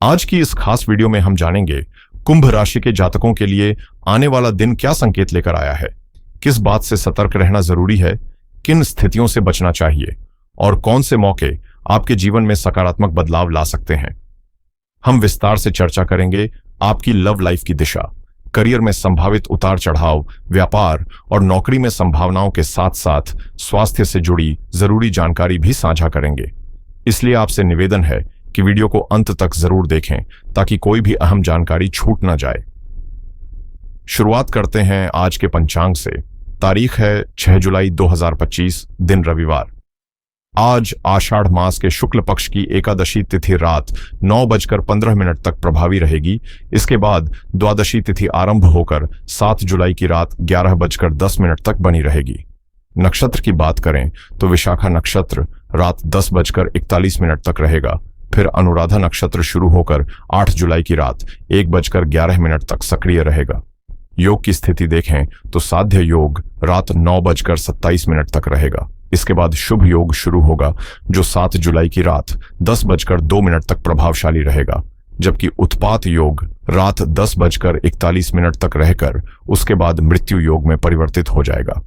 आज की इस खास वीडियो में हम जानेंगे कुंभ राशि के जातकों के लिए आने वाला दिन क्या संकेत लेकर आया है, किस बात से सतर्क रहना जरूरी है, किन स्थितियों से बचना चाहिए और कौन से मौके आपके जीवन में सकारात्मक बदलाव ला सकते हैं। हम विस्तार से चर्चा करेंगे आपकी लव लाइफ की दिशा, करियर में संभावित उतार चढ़ाव, व्यापार और नौकरी में संभावनाओं के साथ साथ स्वास्थ्य से जुड़ी जरूरी जानकारी भी साझा करेंगे। इसलिए आपसे निवेदन है कि वीडियो को अंत तक जरूर देखें ताकि कोई भी अहम जानकारी छूट न जाए। शुरुआत करते हैं आज के पंचांग से। तारीख है 6 जुलाई 2025, दिन रविवार। आज आषाढ़ मास के शुक्ल पक्ष की एकादशी तिथि रात 9:15 तक प्रभावी रहेगी। इसके बाद द्वादशी तिथि आरंभ होकर 7 जुलाई की रात 11:10 तक बनी रहेगी। नक्षत्र की बात करें तो विशाखा नक्षत्र रात 10:41 तक रहेगा। फिर अनुराधा नक्षत्र शुरू होकर 8 जुलाई की रात 1:11 तक सक्रिय रहेगा। योग की स्थिति देखें तो साध्य योग रात 9:27 तक रहेगा। इसके बाद शुभ योग शुरू होगा जो 7 जुलाई की रात 10:02 तक प्रभावशाली रहेगा, जबकि उत्पात योग रात 10:41 तक रहकर उसके बाद मृत्यु योग में परिवर्तित हो जाएगा।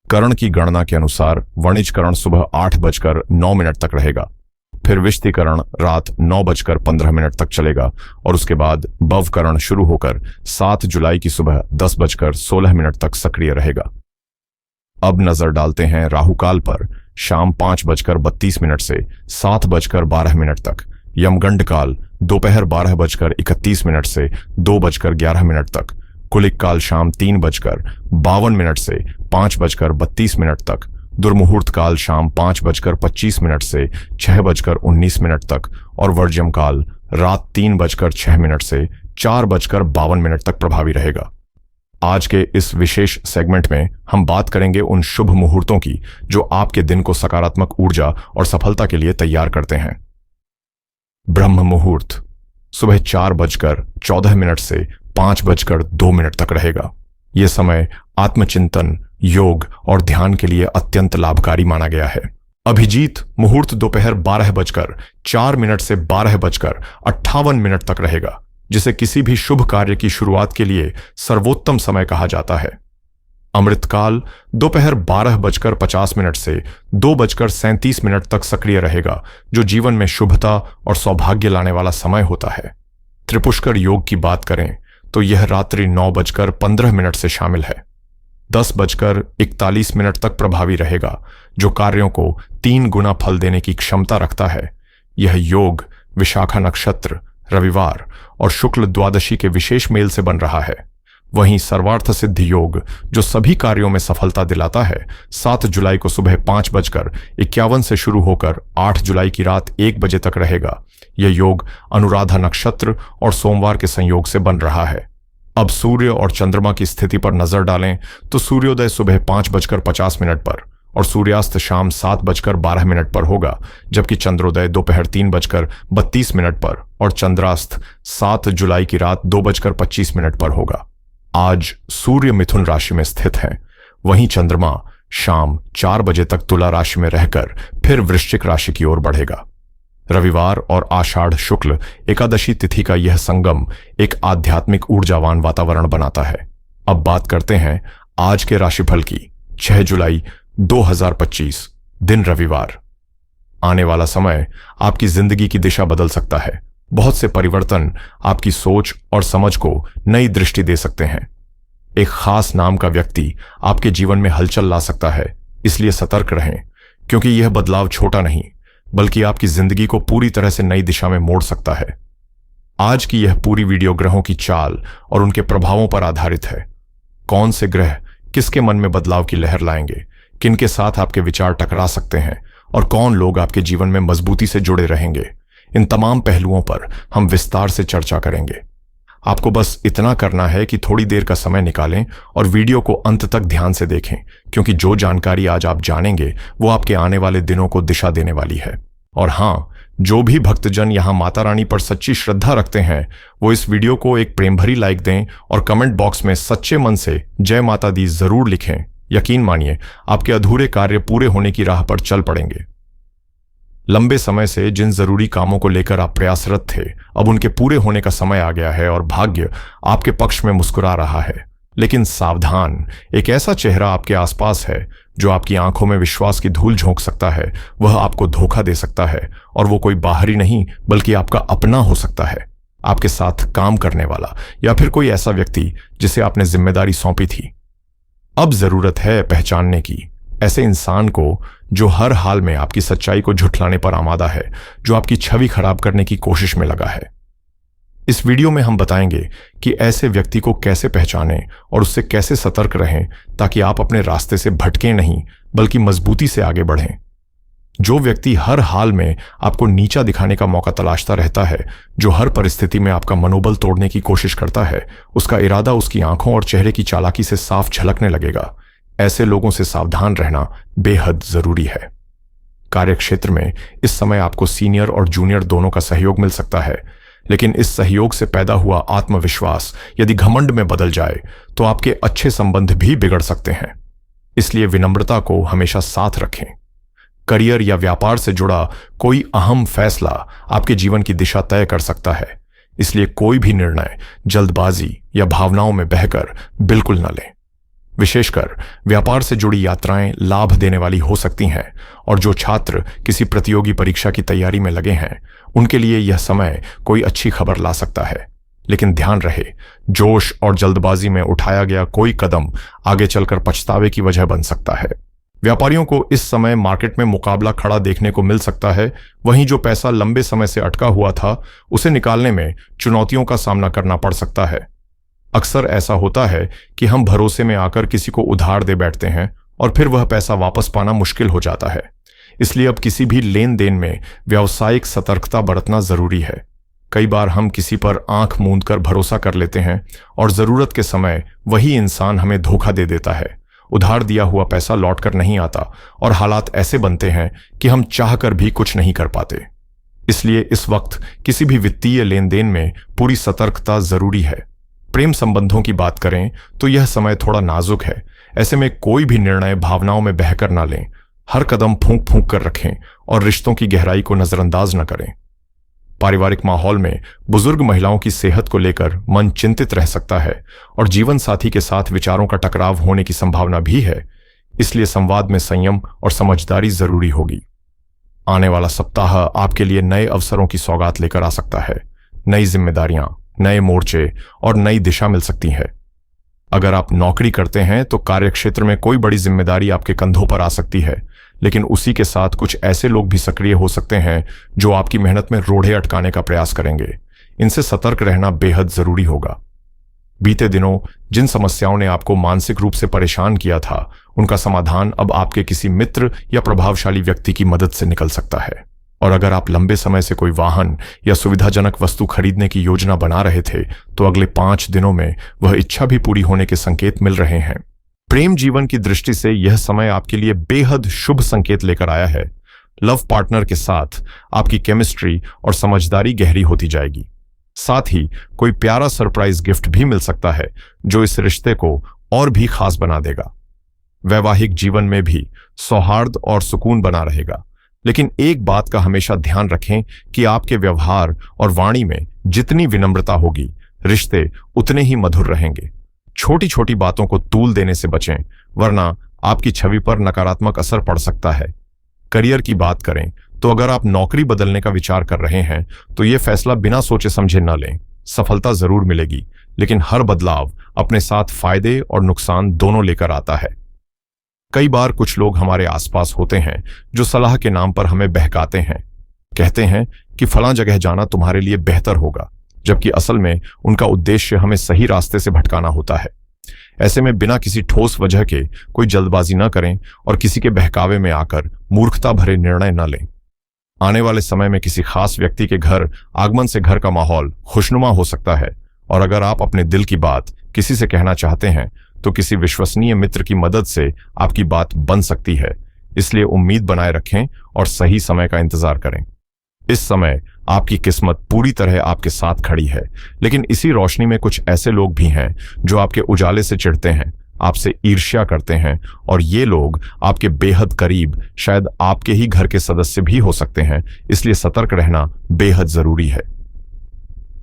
करण की गणना के अनुसार वणिजकरण सुबह 8:09 तक रहेगा। फिर विष्टिकरण रात 9:15 तक चलेगा और उसके बाद भवकरण शुरू होकर 7 जुलाई की सुबह 10:16 तक सक्रिय रहेगा। अब नजर डालते हैं राहुकाल पर। शाम 5:32 से 7:12 तक, यमगंड काल दोपहर 12:31 से 2:11 तक, कुलिक काल शाम 3:52 से 5:32 तक, दुर्मुहूर्त काल शाम 5:25 से 6:19 तक और वर्ज्यम काल रात 3:06 से 4:52 तक प्रभावी रहेगा। आज के इस विशेष सेगमेंट में हम बात करेंगे उन शुभ मुहूर्तों की जो आपके दिन को सकारात्मक ऊर्जा और सफलता के लिए तैयार करते हैं। ब्रह्म मुहूर्त सुबह 4:14 से 5:02 तक रहेगा। यह समय आत्मचिंतन, योग और ध्यान के लिए अत्यंत लाभकारी माना गया है। अभिजीत मुहूर्त दोपहर 12:04 से 12:58 तक रहेगा, जिसे किसी भी शुभ कार्य की शुरुआत के लिए सर्वोत्तम समय कहा जाता है। अमृतकाल दोपहर 12:50 से 2:37 तक सक्रिय रहेगा, जो जीवन में शुभता और सौभाग्य लाने वाला समय होता है। त्रिपुष्कर योग की बात करें तो यह रात्रि 9:15 से शामिल है। 10:41 तक प्रभावी रहेगा, जो कार्यों को 3 गुना फल देने की क्षमता रखता है। यह योग विशाखा नक्षत्र, रविवार और शुक्ल द्वादशी के विशेष मेल से बन रहा है। वहीं सर्वार्थ सिद्धि योग जो सभी कार्यों में सफलता दिलाता है, 7 जुलाई को सुबह 5:51 से शुरू होकर 8 जुलाई की रात 1 बजे तक रहेगा। यह योग अनुराधा नक्षत्र और सोमवार के संयोग से बन रहा है। अब सूर्य और चंद्रमा की स्थिति पर नजर डालें तो सूर्योदय सुबह 5:50 पर और सूर्यास्त शाम 7:12 पर होगा, जबकि चंद्रोदय दोपहर 3:32 पर और चंद्रास्त 7 जुलाई की रात 2:25 पर होगा। आज सूर्य मिथुन राशि में स्थित है, वहीं चंद्रमा शाम 4 बजे तक तुला राशि में रहकर फिर वृश्चिक राशि की ओर बढ़ेगा। रविवार और आषाढ़ शुक्ल एकादशी तिथि का यह संगम एक आध्यात्मिक ऊर्जावान वातावरण बनाता है। अब बात करते हैं आज के राशिफल की। 6 जुलाई 2025, दिन रविवार। आने वाला समय आपकी जिंदगी की दिशा बदल सकता है। बहुत से परिवर्तन आपकी सोच और समझ को नई दृष्टि दे सकते हैं। एक खास नाम का व्यक्ति आपके जीवन में हलचल ला सकता है, इसलिए सतर्क रहें, क्योंकि यह बदलाव छोटा नहीं बल्कि आपकी जिंदगी को पूरी तरह से नई दिशा में मोड़ सकता है। आज की यह पूरी वीडियो ग्रहों की चाल और उनके प्रभावों पर आधारित है। कौन से ग्रह किसके मन में बदलाव की लहर लाएंगे, किनके साथ आपके विचार टकरा सकते हैं और कौन लोग आपके जीवन में मजबूती से जुड़े रहेंगे, इन तमाम पहलुओं पर हम विस्तार से चर्चा करेंगे। आपको बस इतना करना है कि थोड़ी देर का समय निकालें और वीडियो को अंत तक ध्यान से देखें, क्योंकि जो जानकारी आज आप जानेंगे वो आपके आने वाले दिनों को दिशा देने वाली है। और हाँ, जो भी भक्तजन यहां माता रानी पर सच्ची श्रद्धा रखते हैं वो इस वीडियो को एक प्रेम भरी लाइक दें और कमेंट बॉक्स में सच्चे मन से जय माता दी जरूर लिखें। यकीन मानिए आपके अधूरे कार्य पूरे होने की राह पर चल पड़ेंगे। लंबे समय से जिन जरूरी कामों को लेकर आप प्रयासरत थे, अब उनके पूरे होने का समय आ गया है और भाग्य आपके पक्ष में मुस्कुरा रहा है। लेकिन सावधान, एक ऐसा चेहरा आपके आसपास है जो आपकी आंखों में विश्वास की धूल झोंक सकता है। वह आपको धोखा दे सकता है, और वो कोई बाहरी नहीं बल्कि आपका अपना हो सकता है, आपके साथ काम करने वाला, या फिर कोई ऐसा व्यक्ति जिसे आपने जिम्मेदारी सौंपी थी। अब जरूरत है पहचानने की, ऐसे इंसान को जो हर हाल में आपकी सच्चाई को झुठलाने पर आमादा है, जो आपकी छवि खराब करने की कोशिश में लगा है। इस वीडियो में हम बताएंगे कि ऐसे व्यक्ति को कैसे पहचानें और उससे कैसे सतर्क रहें, ताकि आप अपने रास्ते से भटकें नहीं बल्कि मजबूती से आगे बढ़ें। जो व्यक्ति हर हाल में आपको नीचा दिखाने का मौका तलाशता रहता है, जो हर परिस्थिति में आपका मनोबल तोड़ने की कोशिश करता है, उसका इरादा उसकी आंखों और चेहरे की चालाकी से साफ झलकने लगेगा। ऐसे लोगों से सावधान रहना बेहद जरूरी है। कार्यक्षेत्र में इस समय आपको सीनियर और जूनियर दोनों का सहयोग मिल सकता है, लेकिन इस सहयोग से पैदा हुआ आत्मविश्वास यदि घमंड में बदल जाए तो आपके अच्छे संबंध भी बिगड़ सकते हैं। इसलिए विनम्रता को हमेशा साथ रखें। करियर या व्यापार से जुड़ा कोई अहम फैसला आपके जीवन की दिशा तय कर सकता है, इसलिए कोई भी निर्णय जल्दबाजी या भावनाओं में बहकर बिल्कुल न लें। विशेषकर व्यापार से जुड़ी यात्राएं लाभ देने वाली हो सकती हैं, और जो छात्र किसी प्रतियोगी परीक्षा की तैयारी में लगे हैं उनके लिए यह समय कोई अच्छी खबर ला सकता है। लेकिन ध्यान रहे, जोश और जल्दबाजी में उठाया गया कोई कदम आगे चलकर पछतावे की वजह बन सकता है। व्यापारियों को इस समय मार्केट में मुकाबला खड़ा देखने को मिल सकता है। वहीं जो पैसा लंबे समय से अटका हुआ था उसे निकालने में चुनौतियों का सामना करना पड़ सकता है। अक्सर ऐसा होता है कि हम भरोसे में आकर किसी को उधार दे बैठते हैं और फिर वह पैसा वापस पाना मुश्किल हो जाता है। इसलिए अब किसी भी लेन देन में व्यावसायिक सतर्कता बरतना जरूरी है। कई बार हम किसी पर आंख मूंद कर भरोसा कर लेते हैं और जरूरत के समय वही इंसान हमें धोखा दे देता है। उधार दिया हुआ पैसा लौटकर नहीं आता और हालात ऐसे बनते हैं कि हम चाहकर भी कुछ नहीं कर पाते। इसलिए इस वक्त किसी भी वित्तीय लेन देन में पूरी सतर्कता जरूरी है। प्रेम संबंधों की बात करें तो यह समय थोड़ा नाजुक है। ऐसे में कोई भी निर्णय भावनाओं में बहकर ना लें। हर कदम फूंक फूंक कर रखें और रिश्तों की गहराई को नजरअंदाज न करें। पारिवारिक माहौल में बुजुर्ग महिलाओं की सेहत को लेकर मन चिंतित रह सकता है और जीवन साथी के साथ विचारों का टकराव होने की संभावना भी है। इसलिए संवाद में संयम और समझदारी जरूरी होगी। आने वाला सप्ताह आपके लिए नए अवसरों की सौगात लेकर आ सकता है। नई जिम्मेदारियां, नए मोर्चे और नई दिशा मिल सकती है। अगर आप नौकरी करते हैं तो कार्यक्षेत्र में कोई बड़ी जिम्मेदारी आपके कंधों पर आ सकती है, लेकिन उसी के साथ कुछ ऐसे लोग भी सक्रिय हो सकते हैं जो आपकी मेहनत में रोड़े अटकाने का प्रयास करेंगे। इनसे सतर्क रहना बेहद जरूरी होगा। बीते दिनों जिन समस्याओं ने आपको मानसिक रूप से परेशान किया था, उनका समाधान अब आपके किसी मित्र या प्रभावशाली व्यक्ति की मदद से निकल सकता है। और अगर आप लंबे समय से कोई वाहन या सुविधाजनक वस्तु खरीदने की योजना बना रहे थे तो अगले 5 दिनों में वह इच्छा भी पूरी होने के संकेत मिल रहे हैं। प्रेम जीवन की दृष्टि से यह समय आपके लिए बेहद शुभ संकेत लेकर आया है। लव पार्टनर के साथ आपकी केमिस्ट्री और समझदारी गहरी होती जाएगी। साथ ही कोई प्यारा सरप्राइज गिफ्ट भी मिल सकता है जो इस रिश्ते को और भी खास बना देगा। वैवाहिक जीवन में भी सौहार्द और सुकून बना रहेगा। लेकिन एक बात का हमेशा ध्यान रखें कि आपके व्यवहार और वाणी में जितनी विनम्रता होगी, रिश्ते उतने ही मधुर रहेंगे। छोटी छोटी बातों को तूल देने से बचें, वरना आपकी छवि पर नकारात्मक असर पड़ सकता है। करियर की बात करें तो अगर आप नौकरी बदलने का विचार कर रहे हैं तो यह फैसला बिना सोचे समझे न लें। सफलता जरूर मिलेगी, लेकिन हर बदलाव अपने साथ फायदे और नुकसान दोनों लेकर आता है। कई बार कुछ लोग हमारे आसपास होते हैं जो सलाह के नाम पर हमें बहकाते हैं। कहते हैं कि फलां जगह जाना तुम्हारे लिए बेहतर होगा, जबकि असल में उनका उद्देश्य हमें सही रास्ते से भटकाना होता है। ऐसे में बिना किसी ठोस वजह के कोई जल्दबाजी न करें और किसी के बहकावे में आकर मूर्खता भरे निर्णय न लें। आने वाले समय में किसी खास व्यक्ति के घर आगमन से घर का माहौल खुशनुमा हो सकता है, और अगर आप अपने दिल की बात किसी से कहना चाहते हैं तो किसी विश्वसनीय मित्र की मदद से आपकी बात बन सकती है। इसलिए उम्मीद बनाए रखें और सही समय का इंतजार करें। इस समय आपकी किस्मत पूरी तरह आपके साथ खड़ी है, लेकिन इसी रोशनी में कुछ ऐसे लोग भी हैं जो आपके उजाले से चिढ़ते हैं। आपसे ईर्ष्या करते हैं, और ये लोग आपके बेहद करीब शायद आपके ही घर के सदस्य भी हो सकते हैं, इसलिए सतर्क रहना बेहद जरूरी है।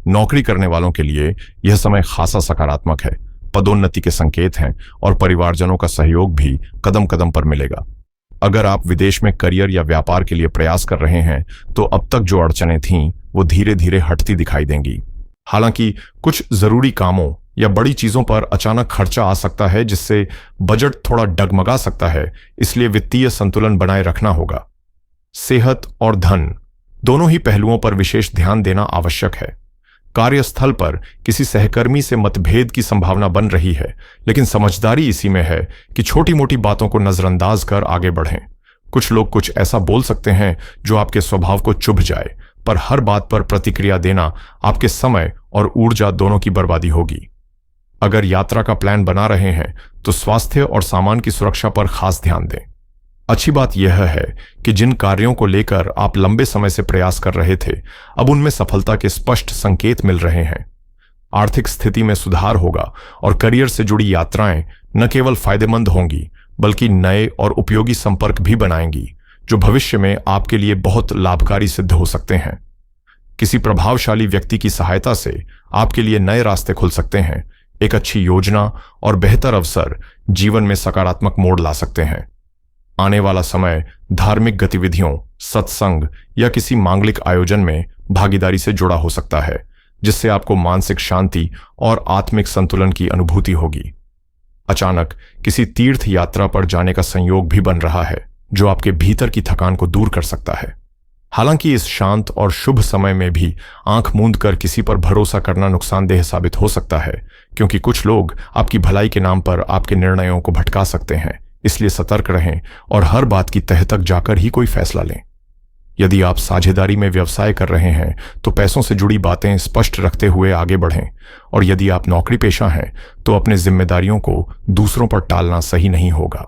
नौकरी करने वालों के लिए यह समय खासा सकारात्मक है। पदोन्नति के संकेत हैं और परिवारजनों का सहयोग भी कदम कदम पर मिलेगा। अगर आप विदेश में करियर या व्यापार के लिए प्रयास कर रहे हैं तो अब तक जो अड़चनें थीं वो धीरे धीरे हटती दिखाई देंगी। हालांकि कुछ जरूरी कामों या बड़ी चीजों पर अचानक खर्चा आ सकता है जिससे बजट थोड़ा डगमगा सकता है, इसलिए वित्तीय संतुलन बनाए रखना होगा। सेहत और धन दोनों ही पहलुओं पर विशेष ध्यान देना आवश्यक है। कार्यस्थल पर किसी सहकर्मी से मतभेद की संभावना बन रही है, लेकिन समझदारी इसी में है कि छोटी मोटी बातों को नजरअंदाज कर आगे बढ़ें। कुछ लोग कुछ ऐसा बोल सकते हैं जो आपके स्वभाव को चुभ जाए, पर हर बात पर प्रतिक्रिया देना आपके समय और ऊर्जा दोनों की बर्बादी होगी। अगर यात्रा का प्लान बना रहे हैं तो स्वास्थ्य और सामान की सुरक्षा पर खास ध्यान दें। अच्छी बात यह है कि जिन कार्यों को लेकर आप लंबे समय से प्रयास कर रहे थे, अब उनमें सफलता के स्पष्ट संकेत मिल रहे हैं। आर्थिक स्थिति में सुधार होगा और करियर से जुड़ी यात्राएं न केवल फायदेमंद होंगी बल्कि नए और उपयोगी संपर्क भी बनाएंगी, जो भविष्य में आपके लिए बहुत लाभकारी सिद्ध हो सकते हैं। किसी प्रभावशाली व्यक्ति की सहायता से आपके लिए नए रास्ते खुल सकते हैं। एक अच्छी योजना और बेहतर अवसर जीवन में सकारात्मक मोड़ ला सकते हैं। आने वाला समय धार्मिक गतिविधियों, सत्संग या किसी मांगलिक आयोजन में भागीदारी से जुड़ा हो सकता है, जिससे आपको मानसिक शांति और आत्मिक संतुलन की अनुभूति होगी। अचानक किसी तीर्थ यात्रा पर जाने का संयोग भी बन रहा है, जो आपके भीतर की थकान को दूर कर सकता है। हालांकि इस शांत और शुभ समय में भी आंख मूंद कर किसी पर भरोसा करना नुकसानदेह साबित हो सकता है, क्योंकि कुछ लोग आपकी भलाई के नाम पर आपके निर्णयों को भटका सकते हैं। इसलिए सतर्क रहें और हर बात की तह तक जाकर ही कोई फैसला लें। यदि आप साझेदारी में व्यवसाय कर रहे हैं तो पैसों से जुड़ी बातें स्पष्ट रखते हुए आगे बढ़ें, और यदि आप नौकरी पेशा हैं तो अपने जिम्मेदारियों को दूसरों पर टालना सही नहीं होगा।